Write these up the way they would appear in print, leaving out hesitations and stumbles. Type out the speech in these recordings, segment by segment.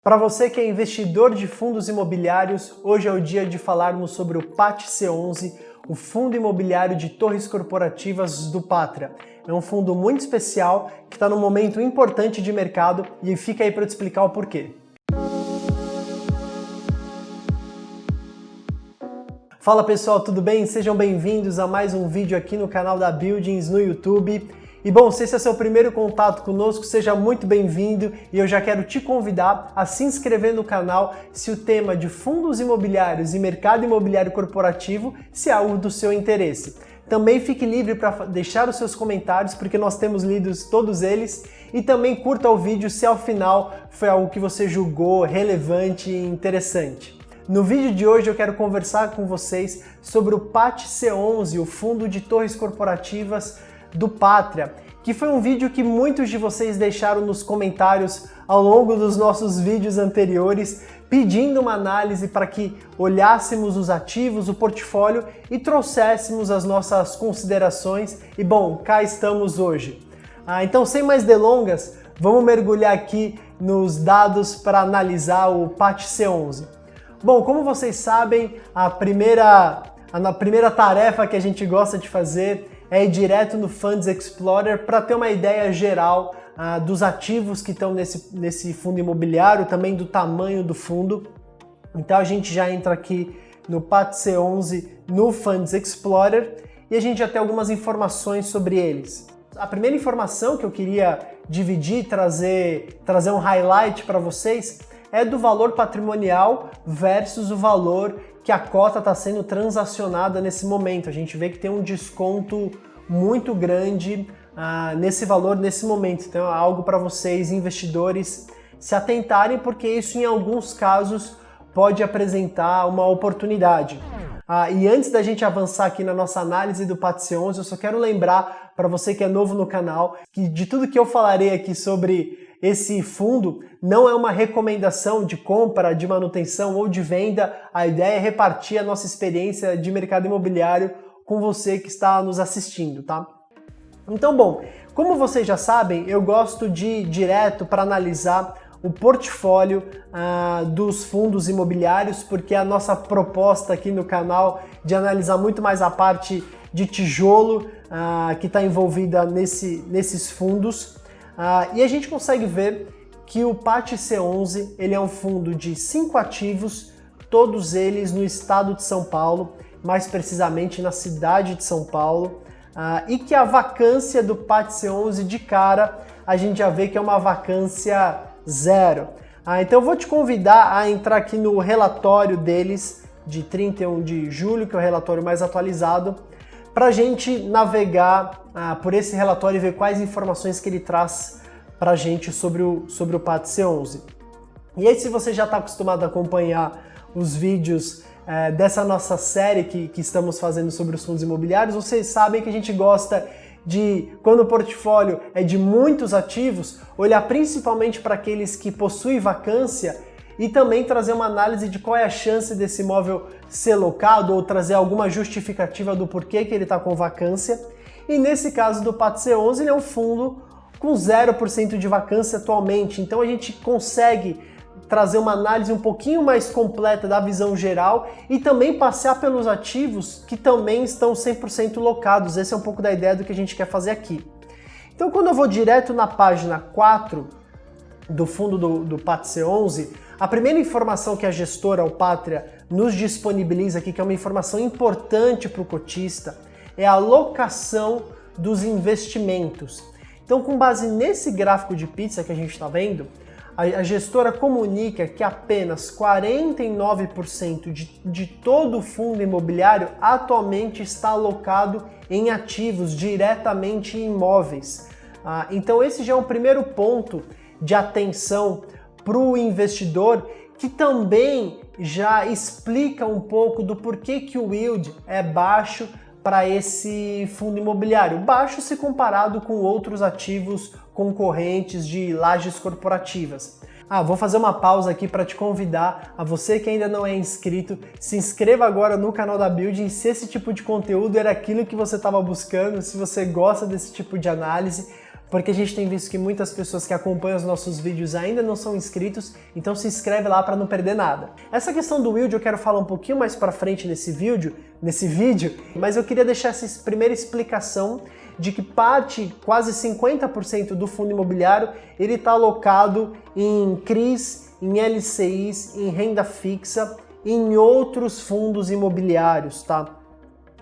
Para você que é investidor de fundos imobiliários, hoje é o dia de falarmos sobre o PAT C11, o Fundo Imobiliário de Torres Corporativas do Pátria. É um fundo muito especial que está num momento importante de mercado e fica aí para eu te explicar o porquê. Fala pessoal, tudo bem? Sejam bem-vindos a mais um vídeo aqui no canal da Buildings no YouTube. E bom, se esse é seu primeiro contato conosco, seja muito bem-vindo e eu já quero te convidar a se inscrever no canal se o tema de fundos imobiliários e mercado imobiliário corporativo se é algo do seu interesse. Também fique livre para deixar os seus comentários, porque nós temos lido todos eles, e também curta o vídeo se ao final foi algo que você julgou relevante e interessante. No vídeo de hoje eu quero conversar com vocês sobre o PAT C11, o Fundo de Torres Corporativas do Pátria, que foi um vídeo que muitos de vocês deixaram nos comentários ao longo dos nossos vídeos anteriores, pedindo uma análise para que olhássemos os ativos, o portfólio e trouxéssemos as nossas considerações. E bom, cá estamos hoje. Então, sem mais delongas, vamos mergulhar aqui nos dados para analisar o PAT C11. Bom, como vocês sabem, a primeira tarefa que a gente gosta de fazer é ir direto no Funds Explorer para ter uma ideia geral dos ativos que estão nesse fundo imobiliário, também do tamanho do fundo. Então a gente já entra aqui no PAT C11 no Funds Explorer e a gente já tem algumas informações sobre eles. A primeira informação que eu queria dividir, trazer um highlight para vocês é do valor patrimonial versus o valor que a cota está sendo transacionada nesse momento. A gente vê que tem um desconto muito grande nesse valor, nesse momento. Então é algo para vocês, investidores, se atentarem, porque isso em alguns casos pode apresentar uma oportunidade. E antes da gente avançar aqui na nossa análise do PAT C11, eu só quero lembrar para você que é novo no canal, que de tudo que eu falarei aqui sobre esse fundo não é uma recomendação de compra, de manutenção ou de venda. A ideia é repartir a nossa experiência de mercado imobiliário com você que está nos assistindo, tá? Então, bom, como vocês já sabem, eu gosto de ir direto para analisar o portfólio dos fundos imobiliários, porque a nossa proposta aqui no canal de analisar muito mais a parte de tijolo que está envolvida nesses fundos. E a gente consegue ver que o PAT C11 ele é um fundo de 5 ativos, todos eles no estado de São Paulo, mais precisamente na cidade de São Paulo, e que a vacância do PAT C11 de cara a gente já vê que é uma vacância zero. Então eu vou te convidar a entrar aqui no relatório deles de 31 de julho, que é o relatório mais atualizado, para a gente navegar por esse relatório e ver quais informações que ele traz para a gente sobre o PAT C11. E aí, se você já está acostumado a acompanhar os vídeos dessa nossa série que estamos fazendo sobre os fundos imobiliários, vocês sabem que a gente gosta de, quando o portfólio é de muitos ativos, olhar principalmente para aqueles que possuem vacância e também trazer uma análise de qual é a chance desse imóvel ser locado ou trazer alguma justificativa do porquê que ele está com vacância. E nesse caso do PAT C11, ele é um fundo com 0% de vacância atualmente, então a gente consegue trazer uma análise um pouquinho mais completa da visão geral e também passear pelos ativos que também estão 100% locados. Esse é um pouco da ideia do que a gente quer fazer aqui. Então, quando eu vou direto na página 4 do fundo do PAT C11, a primeira informação que a gestora, o Pátria, nos disponibiliza aqui, que é uma informação importante para o cotista, é a alocação dos investimentos. Então, com base nesse gráfico de pizza que a gente está vendo, a gestora comunica que apenas 49% de todo o fundo imobiliário atualmente está alocado em ativos, diretamente em imóveis. Então esse já é um primeiro ponto de atenção para o investidor, que também já explica um pouco do porquê que o yield é baixo para esse fundo imobiliário, baixo se comparado com outros ativos concorrentes de lajes corporativas. Vou fazer uma pausa aqui para te convidar, a você que ainda não é inscrito, se inscreva agora no canal da Building se esse tipo de conteúdo era aquilo que você estava buscando, se você gosta desse tipo de análise. porque a gente tem visto que muitas pessoas que acompanham os nossos vídeos ainda não são inscritos, então se inscreve lá para não perder nada. Essa questão do yield eu quero falar um pouquinho mais para frente nesse vídeo, mas eu queria deixar essa primeira explicação de que quase 50% do fundo imobiliário, ele está alocado em CRIs, em LCIs, em renda fixa, em outros fundos imobiliários, tá?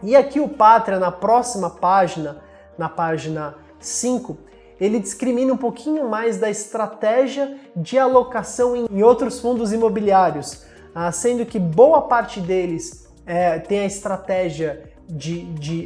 E aqui o Patria, na próxima página, na página 5, ele discrimina um pouquinho mais da estratégia de alocação em outros fundos imobiliários, sendo que boa parte deles tem a estratégia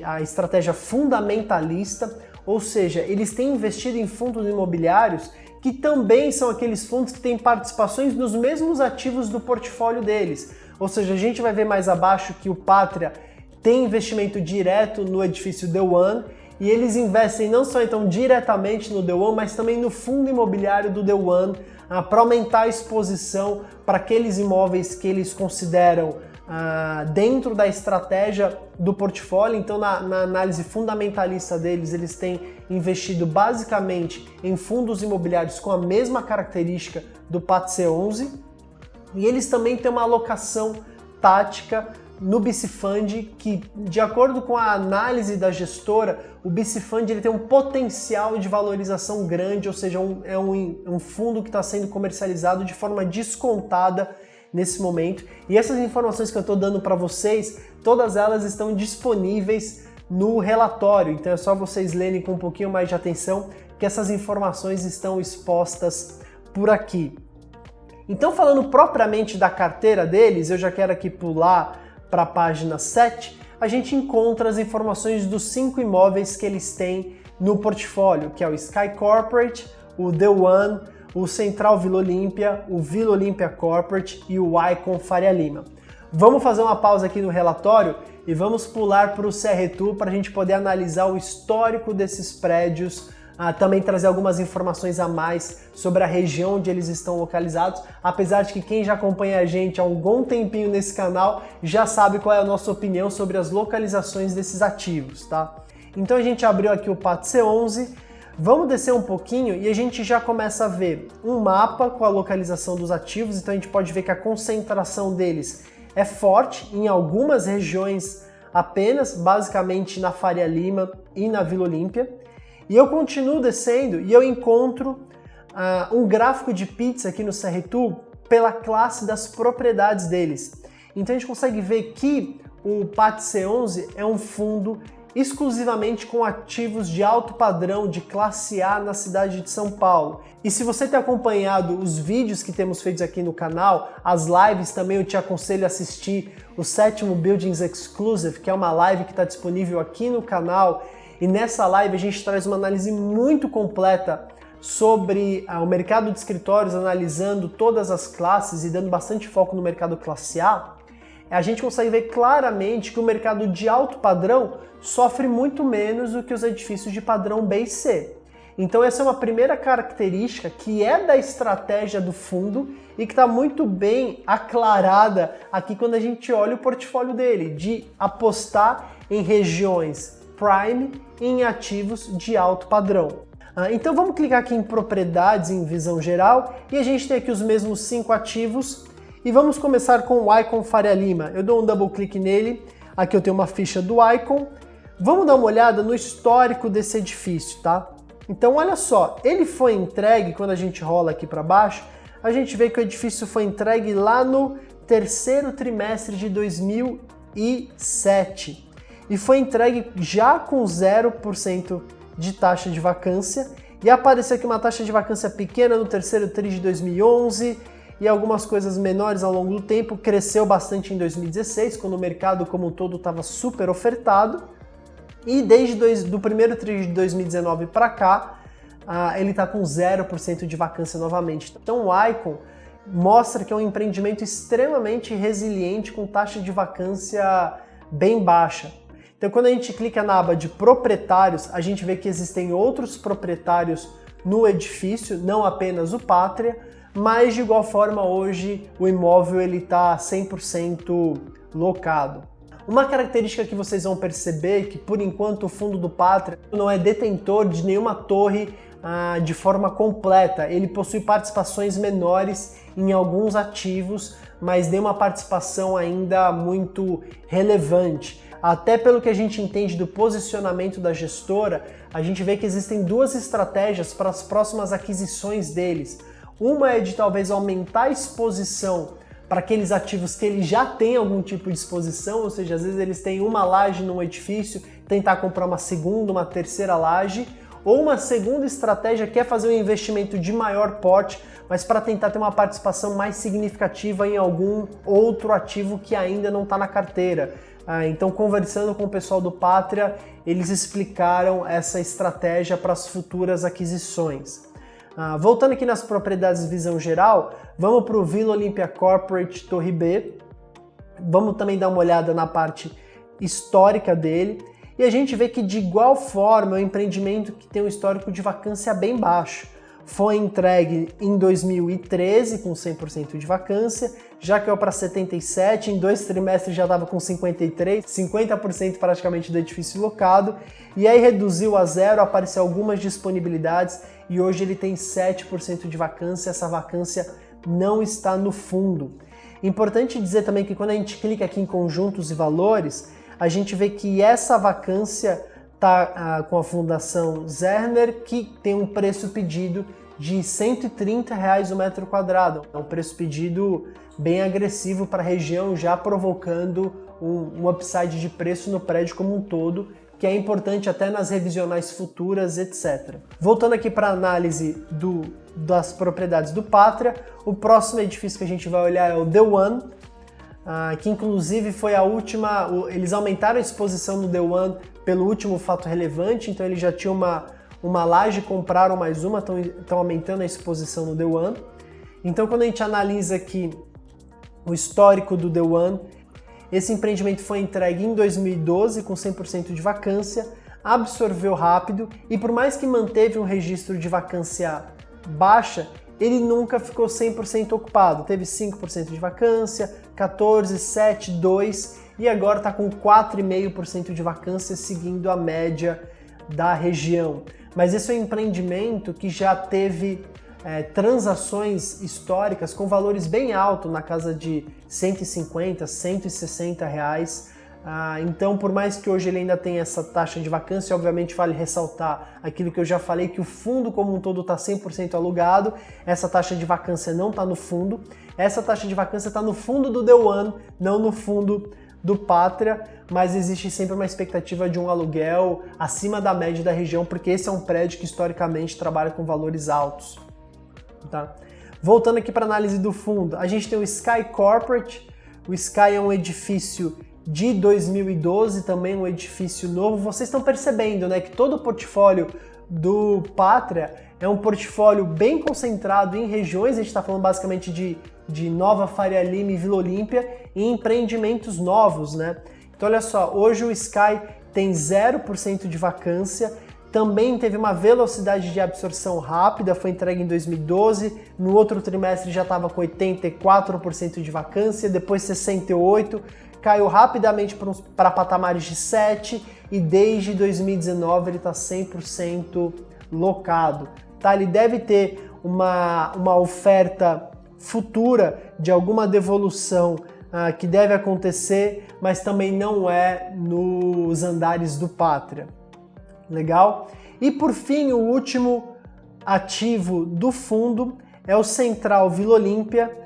a estratégia fundamentalista, ou seja, eles têm investido em fundos imobiliários que também são aqueles fundos que têm participações nos mesmos ativos do portfólio deles. Ou seja, a gente vai ver mais abaixo que o Patria tem investimento direto no edifício The One, e eles investem não só então diretamente no The One, mas também no fundo imobiliário do The One, para aumentar a exposição para aqueles imóveis que eles consideram dentro da estratégia do portfólio. Então, na análise fundamentalista deles, eles têm investido basicamente em fundos imobiliários com a mesma característica do PAT C11, e eles também têm uma alocação tática no BC Fund, que, de acordo com a análise da gestora, o BC Fund ele tem um potencial de valorização grande, ou seja, é um fundo que está sendo comercializado de forma descontada nesse momento. E essas informações que eu estou dando para vocês, todas elas estão disponíveis no relatório, então é só vocês lerem com um pouquinho mais de atenção, que essas informações estão expostas por aqui. Então, falando propriamente da carteira deles, eu já quero aqui pular para a página 7, a gente encontra as informações dos 5 imóveis que eles têm no portfólio, que é o Sky Corporate, o The One, o Central Vila Olímpia, o Vila Olímpia Corporate e o Icon Faria Lima. Vamos fazer uma pausa aqui no relatório e vamos pular para o CRTU para a gente poder analisar o histórico desses prédios, também trazer algumas informações a mais sobre a região onde eles estão localizados, apesar de que quem já acompanha a gente há um bom tempinho nesse canal já sabe qual é a nossa opinião sobre as localizações desses ativos, tá? Então a gente abriu aqui o PAT C11, vamos descer um pouquinho e a gente já começa a ver um mapa com a localização dos ativos, então a gente pode ver que a concentração deles é forte em algumas regiões apenas, basicamente na Faria Lima e na Vila Olímpia. E eu continuo descendo e eu encontro um gráfico de pizza aqui no CRTU pela classe das propriedades deles. Então a gente consegue ver que o PAT C11 é um fundo exclusivamente com ativos de alto padrão de classe A na cidade de São Paulo. E se você tem acompanhado os vídeos que temos feitos aqui no canal, as lives também, eu te aconselho a assistir o 7º Buildings Exclusive, que é uma live que está disponível aqui no canal. E nessa live a gente traz uma análise muito completa sobre o mercado de escritórios, analisando todas as classes e dando bastante foco no mercado classe A. A gente consegue ver claramente que o mercado de alto padrão sofre muito menos do que os edifícios de padrão B e C. Então essa é uma primeira característica que é da estratégia do fundo e que está muito bem aclarada aqui quando a gente olha o portfólio dele, de apostar em regiões prime e em ativos de alto padrão. Então vamos clicar aqui em propriedades, em visão geral, e a gente tem aqui os mesmos 5 ativos, e vamos começar com o Icon Faria Lima. Eu dou um double clique nele, aqui eu tenho uma ficha do Icon. Vamos dar uma olhada no histórico desse edifício, tá? Então olha só, ele foi entregue, quando a gente rola aqui para baixo, a gente vê que o edifício foi entregue lá no 3º trimestre de 2007. E foi entregue já com 0% de taxa de vacância, e apareceu aqui uma taxa de vacância pequena no 3º tri de 2011 e algumas coisas menores ao longo do tempo. Cresceu bastante em 2016, quando o mercado como um todo estava super ofertado, e desde do 1º tri de 2019 para cá, ele está com 0% de vacância novamente. Então o Icon mostra que é um empreendimento extremamente resiliente, com taxa de vacância bem baixa. Então, quando a gente clica na aba de proprietários, a gente vê que existem outros proprietários no edifício, não apenas o Patria, mas de igual forma hoje o imóvel está 100% locado. Uma característica que vocês vão perceber é que, por enquanto, o fundo do Patria não é detentor de nenhuma torre de forma completa. Ele possui participações menores em alguns ativos, mas tem uma participação ainda muito relevante. Até pelo que a gente entende do posicionamento da gestora, a gente vê que existem duas estratégias para as próximas aquisições deles. Uma é de talvez aumentar a exposição para aqueles ativos que eles já têm algum tipo de exposição, ou seja, às vezes eles têm uma laje num edifício, tentar comprar uma segunda, uma terceira laje, ou uma segunda estratégia que é fazer um investimento de maior porte, mas para tentar ter uma participação mais significativa em algum outro ativo que ainda não está na carteira. Então, conversando com o pessoal do Patria, eles explicaram essa estratégia para as futuras aquisições. Voltando aqui nas propriedades de visão geral, vamos para o Vila Olímpia Corporate Torre B. Vamos também dar uma olhada na parte histórica dele. E a gente vê que, de igual forma, é um empreendimento que tem um histórico de vacância bem baixo. Foi entregue em 2013 com 100% de vacância, já caiu para 77%, em 2 trimestres já estava com 53%, 50% praticamente do edifício locado, e aí reduziu a zero, apareceu algumas disponibilidades e hoje ele tem 7% de vacância, essa vacância não está no fundo. Importante dizer também que quando a gente clica aqui em conjuntos e valores, a gente vê que essa vacância está com a Fundação Zerner, que tem um preço pedido de R$ 130 o metro quadrado. É um preço pedido bem agressivo para a região, já provocando um upside de preço no prédio como um todo, que é importante até nas revisionais futuras, etc. Voltando aqui para a análise das propriedades do Patria, o próximo edifício que a gente vai olhar é o The One, que inclusive foi a última, eles aumentaram a exposição no The One pelo último fato relevante, então ele já tinha uma laje, compraram mais uma, estão aumentando a exposição no The One. Então quando a gente analisa aqui o histórico do The One, esse empreendimento foi entregue em 2012 com 100% de vacância, absorveu rápido e por mais que manteve um registro de vacância baixa, ele nunca ficou 100% ocupado. Teve 5% de vacância, 14%, 7%, 2% e agora está com 4,5% de vacância, seguindo a média da região. Mas esse é um empreendimento que já teve transações históricas com valores bem altos, na casa de 150, 160 reais. Então, por mais que hoje ele ainda tenha essa taxa de vacância, obviamente vale ressaltar aquilo que eu já falei, que o fundo como um todo está 100% alugado, essa taxa de vacância não está no fundo, essa taxa de vacância está no fundo do The One, não no fundo do Patria, mas existe sempre uma expectativa de um aluguel acima da média da região, porque esse é um prédio que historicamente trabalha com valores altos. Tá? Voltando aqui para a análise do fundo, a gente tem o Sky Corporate. O Sky é um edifício de 2012, também um edifício novo. Vocês estão percebendo, né, que todo o portfólio do Patria é um portfólio bem concentrado em regiões. A gente está falando basicamente de Nova Faria Lima e Vila Olímpia, e empreendimentos novos, né? Então olha só, hoje o Sky tem 0% de vacância, também teve uma velocidade de absorção rápida, foi entregue em 2012, no outro trimestre já estava com 84% de vacância, depois 68%, caiu rapidamente para patamares de 7% e desde 2019 ele está 100% locado. Tá? Ele deve ter uma oferta futura de alguma devolução que deve acontecer, mas também não é nos andares do Patria. Legal? E por fim, o último ativo do fundo é o Central Vila Olímpia,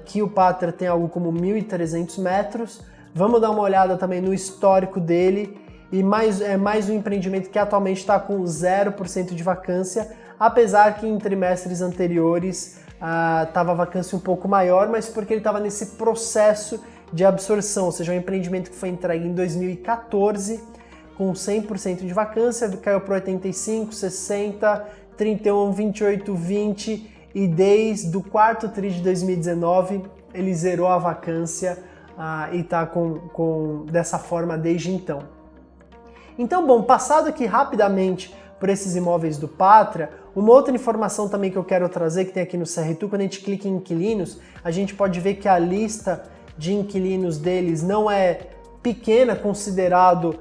que o Patria tem algo como 1.300 metros. Vamos dar uma olhada também no histórico dele, e é mais um empreendimento que atualmente está com 0% de vacância, apesar que em trimestres anteriores estava a vacância um pouco maior, mas porque ele estava nesse processo de absorção, ou seja, um empreendimento que foi entregue em 2014 com 100% de vacância, caiu para 85, 60, 31, 28, 20 e desde o quarto tri de 2019 ele zerou a vacância e está dessa forma desde então. Então, bom, passado aqui rapidamente por esses imóveis do Patria, uma outra informação também que eu quero trazer, que tem aqui no CRTU, quando a gente clica em inquilinos, a gente pode ver que a lista de inquilinos deles não é pequena, considerado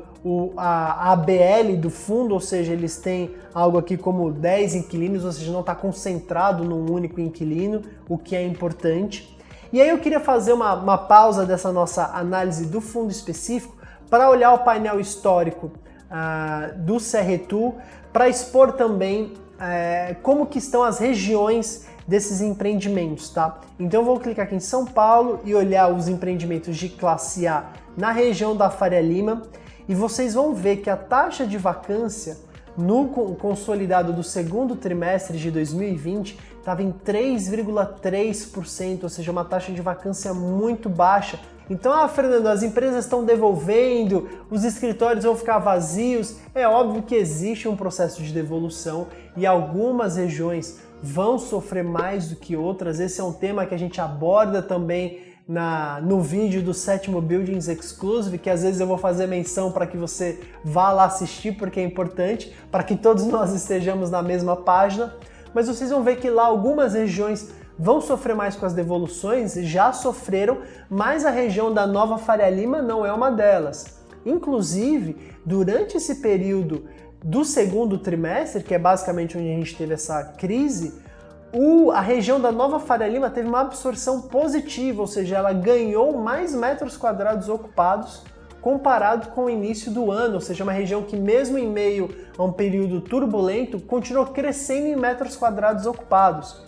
a ABL do fundo, ou seja, eles têm algo aqui como 10 inquilinos, ou seja, não está concentrado num único inquilino, o que é importante. E aí eu queria fazer uma pausa dessa nossa análise do fundo específico para olhar o painel histórico do CRTU, para expor também como que estão as regiões desses empreendimentos, tá? Então eu vou clicar aqui em São Paulo e olhar os empreendimentos de classe A na região da Faria Lima, e vocês vão ver que a taxa de vacância no consolidado do segundo trimestre de 2020 estava em 3,3%, ou seja, uma taxa de vacância muito baixa. Então, Fernando, as empresas estão devolvendo, os escritórios vão ficar vazios. É óbvio que existe um processo de devolução e algumas regiões vão sofrer mais do que outras. Esse é um tema que a gente aborda também no vídeo do 7º Buildings Exclusive, que às vezes eu vou fazer menção para que você vá lá assistir, porque é importante, para que todos nós estejamos na mesma página. Mas vocês vão ver que lá algumas regiões vão sofrer mais com as devoluções, já sofreram, mas a região da Nova Faria Lima não é uma delas. Inclusive, durante esse período do segundo trimestre, que é basicamente onde a gente teve essa crise, a região da Nova Faria Lima teve uma absorção positiva, ou seja, ela ganhou mais metros quadrados ocupados comparado com o início do ano, ou seja, uma região que mesmo em meio a um período turbulento, continuou crescendo em metros quadrados ocupados.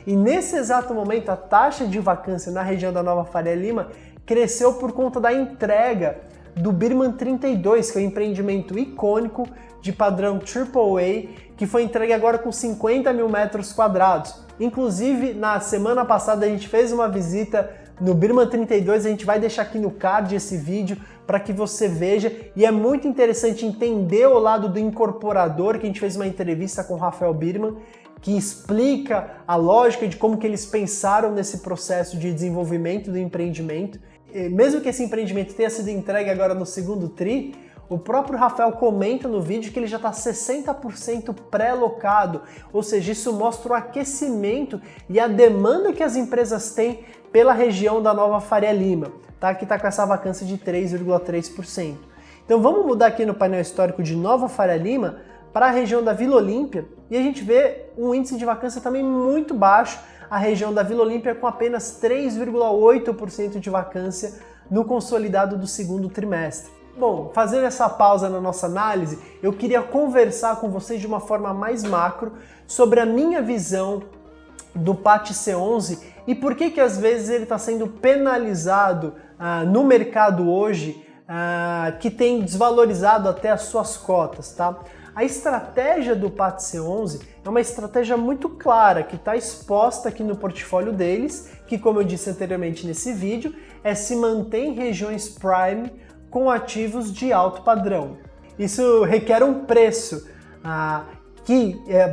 E nesse exato momento, a taxa de vacância na região da Nova Faria Lima cresceu por conta da entrega do Birman 32, que é um empreendimento icônico de padrão AAA, que foi entregue agora com 50 mil metros quadrados. Inclusive, na semana passada a gente fez uma visita no Birman 32, a gente vai deixar aqui no card esse vídeo para que você veja, e é muito interessante entender o lado do incorporador, que a gente fez uma entrevista com o Rafael Birman, que explica a lógica de como que eles pensaram nesse processo de desenvolvimento do empreendimento. E mesmo que esse empreendimento tenha sido entregue agora no segundo tri, o próprio Rafael comenta no vídeo que ele já está 60% pré-locado, ou seja, isso mostra o aquecimento e a demanda que as empresas têm pela região da Nova Faria Lima, tá? Que está com essa vacância de 3,3%. Então vamos mudar aqui no painel histórico de Nova Faria Lima para a região da Vila Olímpia e a gente vê um índice de vacância também muito baixo, a região da Vila Olímpia com apenas 3,8% de vacância no consolidado do segundo trimestre. Bom, fazendo essa pausa na nossa análise, eu queria conversar com vocês de uma forma mais macro sobre a minha visão do PAT C11 e por que às vezes ele está sendo penalizado no mercado hoje, que tem desvalorizado até as suas cotas, tá? A estratégia do PAT C11 é uma estratégia muito clara, que está exposta aqui no portfólio deles, que, como eu disse anteriormente nesse vídeo, se manter em regiões prime com ativos de alto padrão. Isso requer um preço,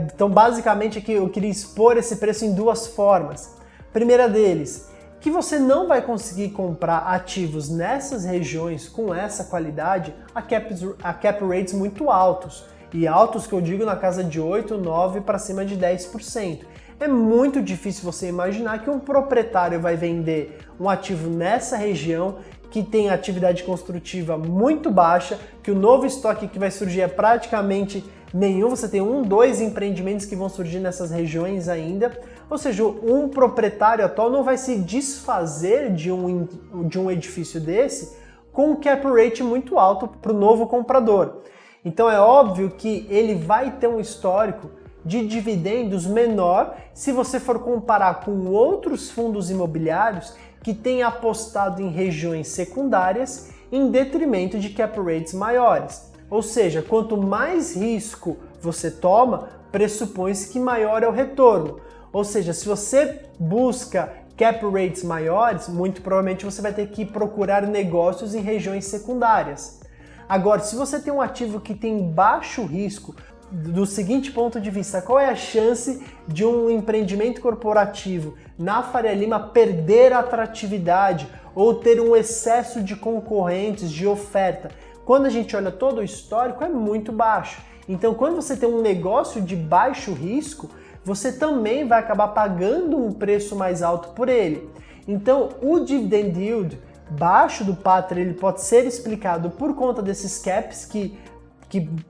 então basicamente aqui eu queria expor esse preço em duas formas. Primeira deles, que você não vai conseguir comprar ativos nessas regiões com essa qualidade a cap rates muito altos. E altos que eu digo na casa de 8, 9 para cima de 10%. É muito difícil você imaginar que um proprietário vai vender um ativo nessa região que tem atividade construtiva muito baixa, que o novo estoque que vai surgir é praticamente nenhum, você tem 1, 2 empreendimentos que vão surgir nessas regiões ainda, ou seja, um proprietário atual não vai se desfazer de um edifício desse com um cap rate muito alto para o novo comprador. Então é óbvio que ele vai ter um histórico de dividendos menor se você for comparar com outros fundos imobiliários que têm apostado em regiões secundárias em detrimento de cap rates maiores. Ou seja, quanto mais risco você toma, pressupõe-se que maior é o retorno. Ou seja, se você busca cap rates maiores, muito provavelmente você vai ter que procurar negócios em regiões secundárias. Agora, se você tem um ativo que tem baixo risco, do seguinte ponto de vista, qual é a chance de um empreendimento corporativo na Faria Lima perder a atratividade ou ter um excesso de concorrentes, de oferta? Quando a gente olha todo o histórico, é muito baixo. Então, quando você tem um negócio de baixo risco, você também vai acabar pagando um preço mais alto por ele. Então, o dividend yield baixo do Patria ele pode ser explicado por conta desses caps que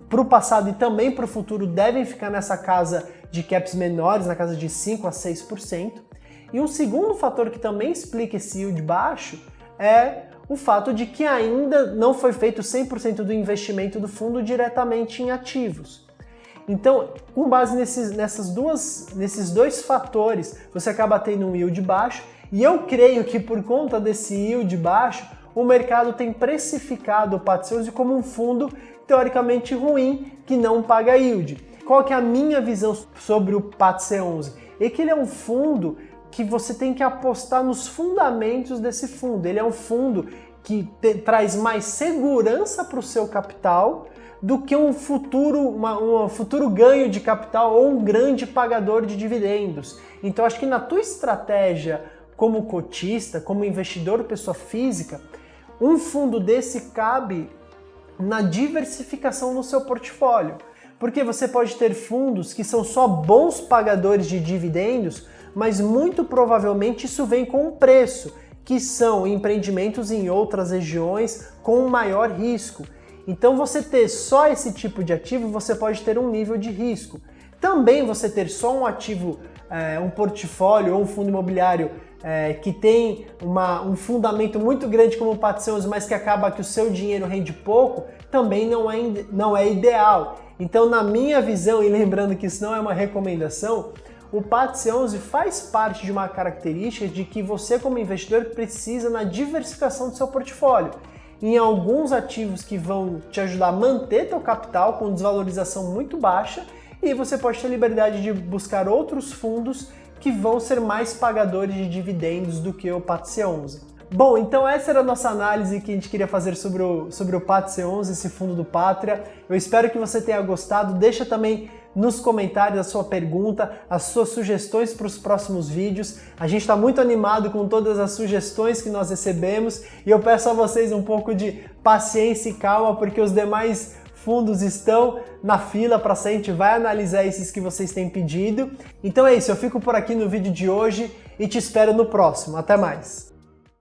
para o passado e também para o futuro devem ficar nessa casa de caps menores, na casa de 5 a 6%. E um segundo fator que também explica esse yield baixo é o fato de que ainda não foi feito 100% do investimento do fundo diretamente em ativos. Então, com base nesses dois fatores, você acaba tendo um yield baixo, e eu creio que por conta desse yield baixo, o mercado tem precificado o PAT 11 como um fundo teoricamente ruim, que não paga yield. Qual que é a minha visão sobre o PAT 11? É que ele é um fundo que você tem que apostar nos fundamentos desse fundo. Ele é um fundo que traz mais segurança para o seu capital do que um futuro ganho de capital ou um grande pagador de dividendos. Então acho que na tua estratégia como cotista, como investidor pessoa física, um fundo desse cabe na diversificação no seu portfólio. Porque você pode ter fundos que são só bons pagadores de dividendos, mas muito provavelmente isso vem com um preço, que são empreendimentos em outras regiões com maior risco. Então você ter só esse tipo de ativo, você pode ter um nível de risco. Também você ter só um ativo, um portfólio ou um fundo imobiliário que tem um fundamento muito grande como o PAT 11, mas que acaba que o seu dinheiro rende pouco, também não é ideal. Então, na minha visão, e lembrando que isso não é uma recomendação, o PAT 11 faz parte de uma característica de que você, como investidor, precisa na diversificação do seu portfólio. Em alguns ativos que vão te ajudar a manter teu capital com desvalorização muito baixa, e você pode ter liberdade de buscar outros fundos que vão ser mais pagadores de dividendos do que o PAT 11. Bom, então essa era a nossa análise que a gente queria fazer sobre o PAT 11, esse fundo do Patria. Eu espero que você tenha gostado. Deixa também nos comentários a sua pergunta, as suas sugestões para os próximos vídeos. A gente está muito animado com todas as sugestões que nós recebemos e eu peço a vocês um pouco de paciência e calma, porque os demais fundos estão na fila para sair, a gente vai analisar esses que vocês têm pedido. Então é isso, eu fico por aqui no vídeo de hoje e te espero no próximo. Até mais!